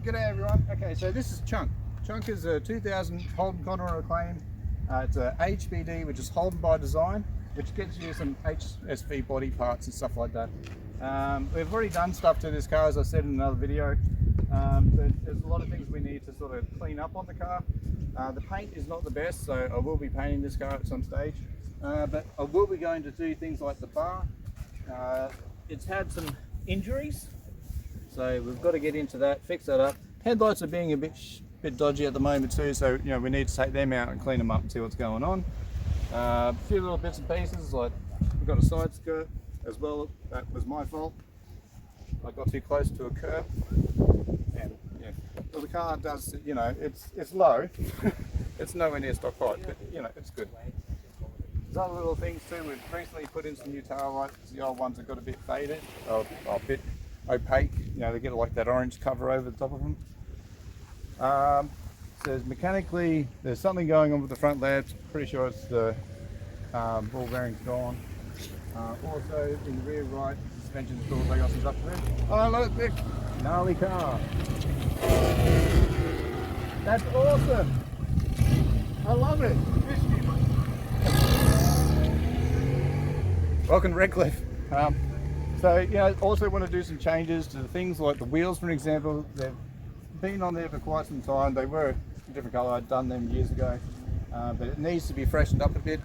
G'day everyone. Okay, so this is Chunk. Chunk is a 2000 Holden Commodore Acclaim. It's a HBD, which is Holden by design, which gets you some HSV body parts and stuff like that. We've already done stuff to this car, as I said in another video. There's a lot of things we need to sort of clean up on the car. The paint is not the best, so I will be painting this car at some stage. But I will be going to do things like the bar. It's had some injuries, so we've got to get into that, fix that up. Headlights are being a bit dodgy at the moment too, so we need to take them out and clean them up and see what's going on. A few little bits and pieces, like we've got a side skirt as well. That was my fault. I got too close to a curb, and well, the car does, it's low. It's nowhere near stock height, but it's good. There's other little things too. We've recently put in some new tail lights. The old ones have got a bit faded, or a bit opaque. They get like that orange cover over the top of them. So mechanically, there's something going on with the front lamps. Pretty sure it's the ball bearing's gone. Also in the rear right, suspension stalls, I got some stuff there. Oh look, big gnarly car. That's awesome. I love it. Welcome to Redcliffe. So also want to do some changes to things like the wheels, for example. They've been on there for quite some time. They were a different colour. I'd done them years ago, but it needs to be freshened up a bit.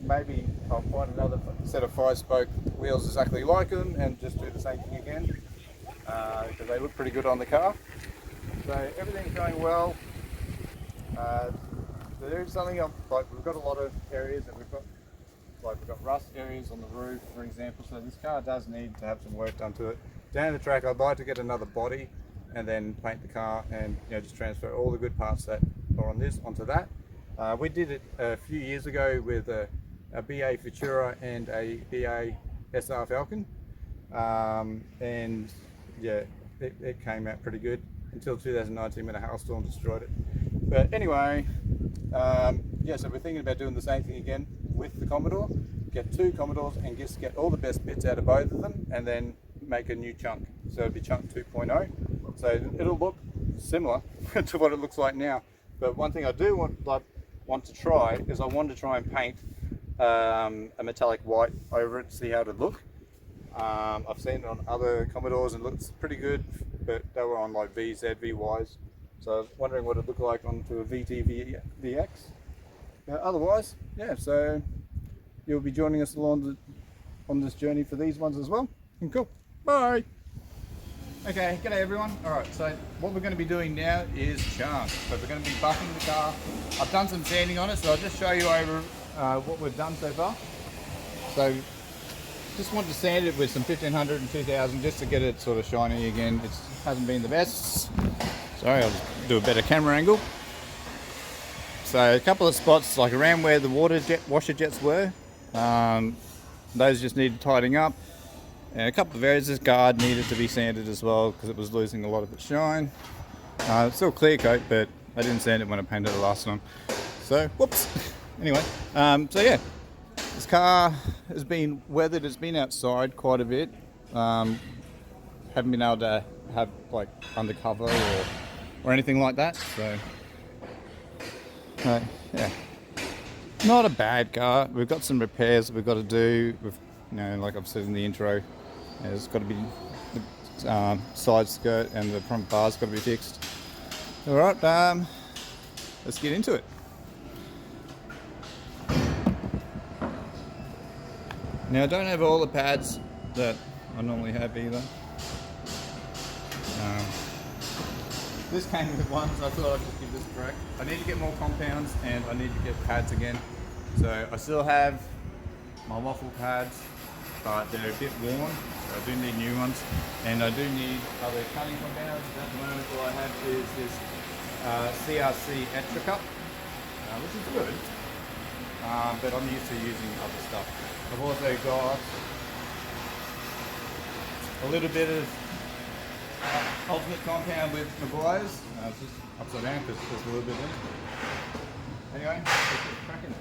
Maybe I'll find another set of 5-spoke wheels exactly like them and just do the same thing again, because they look pretty good on the car. So everything's going well. There is something like we've got a lot of areas that we've got rust areas on the roof, for example. So this car does need to have some work done to it. Down the track, I'd like to get another body and then paint the car and just transfer all the good parts that are on this onto that. We did it a few years ago with a BA Futura and a BA SR Falcon, and it came out pretty good until 2019 when a hailstorm destroyed it. But anyway, so we're thinking about doing the same thing again with the Commodore. Get 2 Commodores and just get all the best bits out of both of them, and then make a new Chunk. So it'll be Chunk 2.0. So it'll look similar to what it looks like now. But one thing I do want to try is I want to try and paint a metallic white over it to see how it would look. I've seen it on other Commodores and it looks pretty good, but they were on like VZ, VYs. So I was wondering what it'd look like onto a VT VX. Otherwise, so you'll be joining us along on this journey for these ones as well. And cool. Bye. Okay, g'day everyone. Alright, so what we're going to be doing now is Chunk. So we're going to be buffing the car. I've done some sanding on it, so I'll just show you over what we've done so far. So just want to sand it with some 1500 and 2000 just to get it sort of shiny again. It hasn't been the best. Sorry, I'll just do a better camera angle. So a couple of spots like around where the washer jets were, those just needed tidying up. And a couple of areas, this guard needed to be sanded as well because it was losing a lot of its shine. It's still clear coat, but I didn't sand it when I painted it last time. So, whoops. Anyway, this car has been weathered. It's been outside quite a bit. Haven't been able to have like undercover or anything like that. So, not a bad car. We've got some repairs that we've got to do. Like I've said in the intro, there's got to be the side skirt and the front bar's got to be fixed. All right, let's get into it. Now I don't have all the pads that I normally have either. This came with one, so I thought I'd just give this a crack. I need to get more compounds and I need to get pads again. So I still have my waffle pads, but they're a bit worn, so I do need new ones. And I do need other cutting compounds. At the moment all I have is this CRC Extra Cup, which is good, but I'm used to using other stuff. I've also got a little bit of ultimate compound with Maguire's. It's just upside down because there's a little bit in it. Anyway, let's get cracking.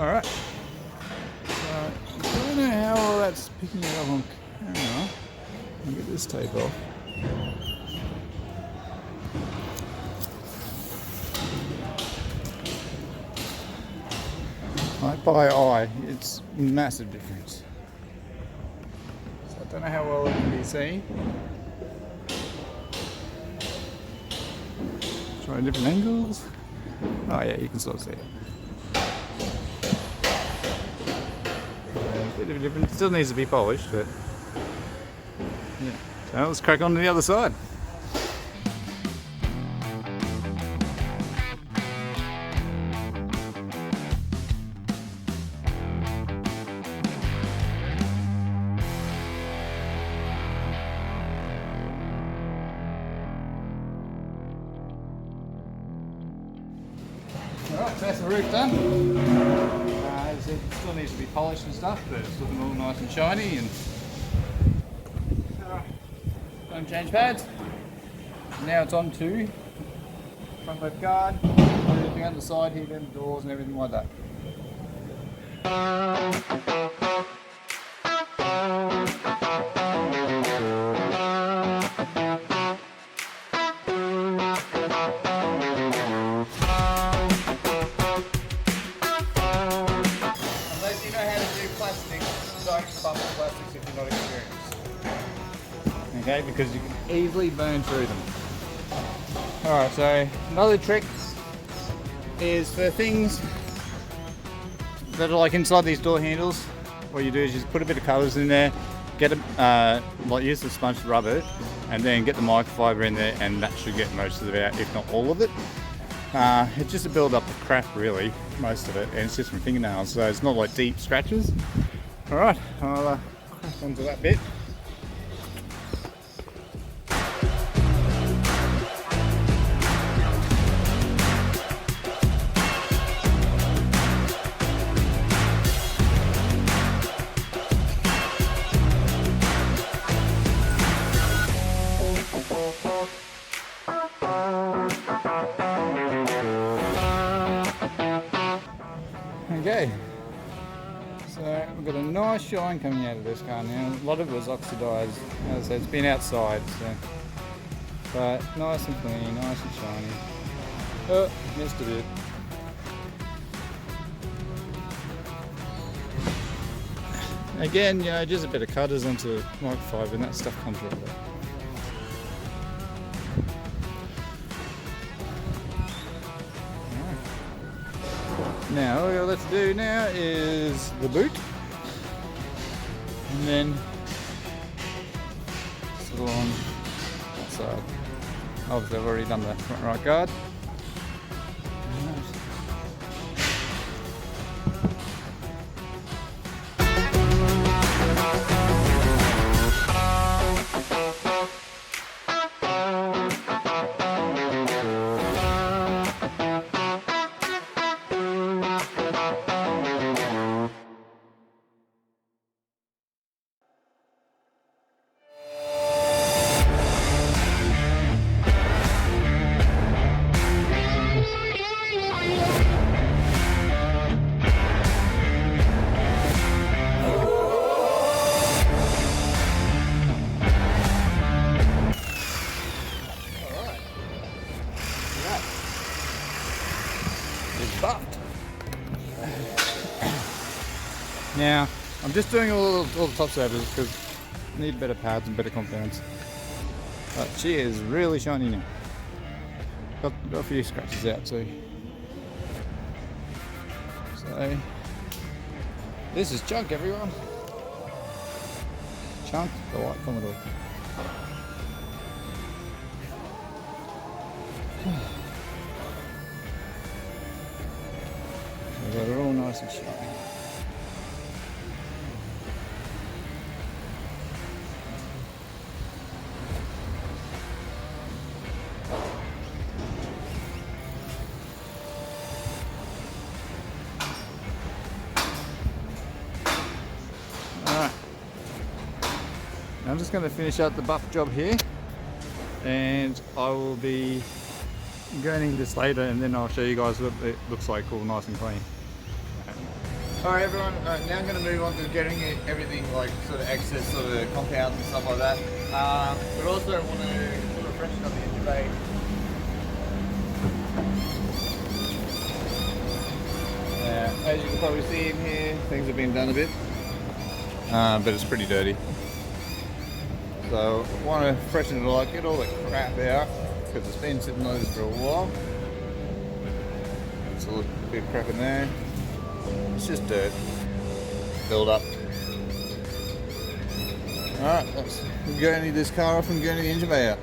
Alright. So, I don't know how all that's picking it up on camera. I'll get this tape off. Like by eye, it's massive difference. So I don't know how well it can be seen. Try different angles. Oh yeah, you can sort of see it. A bit of a difference. It still needs to be polished, but yeah. So let's crack on to the other side. Alright, so that's the roof done. As I said, it still needs to be polished and stuff, but it's looking all nice and shiny. And don't change pads. Now it's on to front left guard, everything on the side here, then the doors and everything like that. Don't bump the plastics if you're not experienced. Okay, because you can easily burn through them. Alright, so another trick is for things that are like inside these door handles, what you do is just put a bit of colours in there, get a, like use the sponge to rub it, and then get the microfiber in there, and that should get most of it out, if not all of it. It's just to build up the crap really, most of it, and it's just from fingernails, so it's not like deep scratches. Alright, I'll crack onto that bit. Okay. So we've got a nice shine coming out of this car now. A lot of it was oxidised. As I said, it's been outside, so. But nice and clean, nice and shiny. Oh, missed a bit. Again, you know, just a bit of cutters onto microfiber and that stuff comes right away. Now, all you're left to do now is the boot, and then still on that side. Obviously, I've already done the front right guard. Buffed. Now, I'm just doing all the top surfaces because I need better pads and better compounds. But she is really shiny now. Got a few scratches out too. So, this is Chunk, everyone. Chunk, the white Commodore. They're all nice and shiny. Alright. I'm just going to finish out the buff job here, and I will be going into this later, and then I'll show you guys what it looks like all nice and clean. Alright everyone, now I'm going to move on to getting everything like sort of access sort of compounds and stuff like that. But also I want to sort of freshen up the engine bay. As you can probably see in here, things have been done a bit, but it's pretty dirty. So I want to freshen it all up, get all the crap out, because it's been sitting like this for a while. There's a bit of crap in there. It's just dirt, build up. Alright, let's go and need this car off and go and need the engine bay out.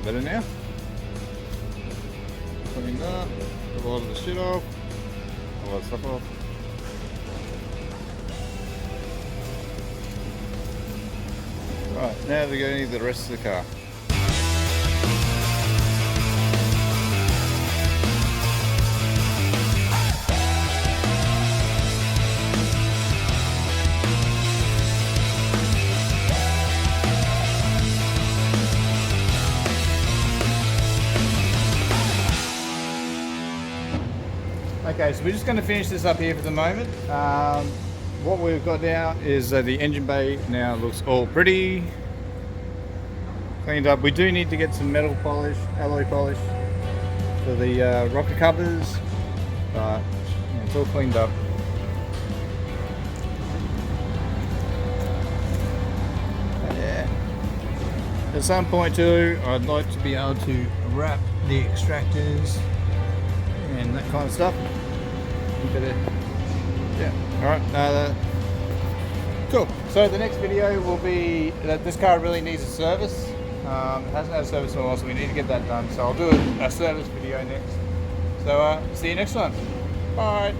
Better now. Cleaned up, got a lot of the shit off, a lot of stuff off. Right, now we're going to need the rest of the car. Okay, so we're just going to finish this up here for the moment. What we've got now is the engine bay now looks all pretty cleaned up. We do need to get some metal polish, alloy polish for the rocker covers, but yeah, it's all cleaned up. Yeah. At some point too, I'd like to be able to wrap the extractors and that kind of stuff. Yeah, alright, cool. So the next video will be that this car really needs a service. It hasn't had a service in a while, so we need to get that done. So I'll do a service video next. So see you next one. Bye.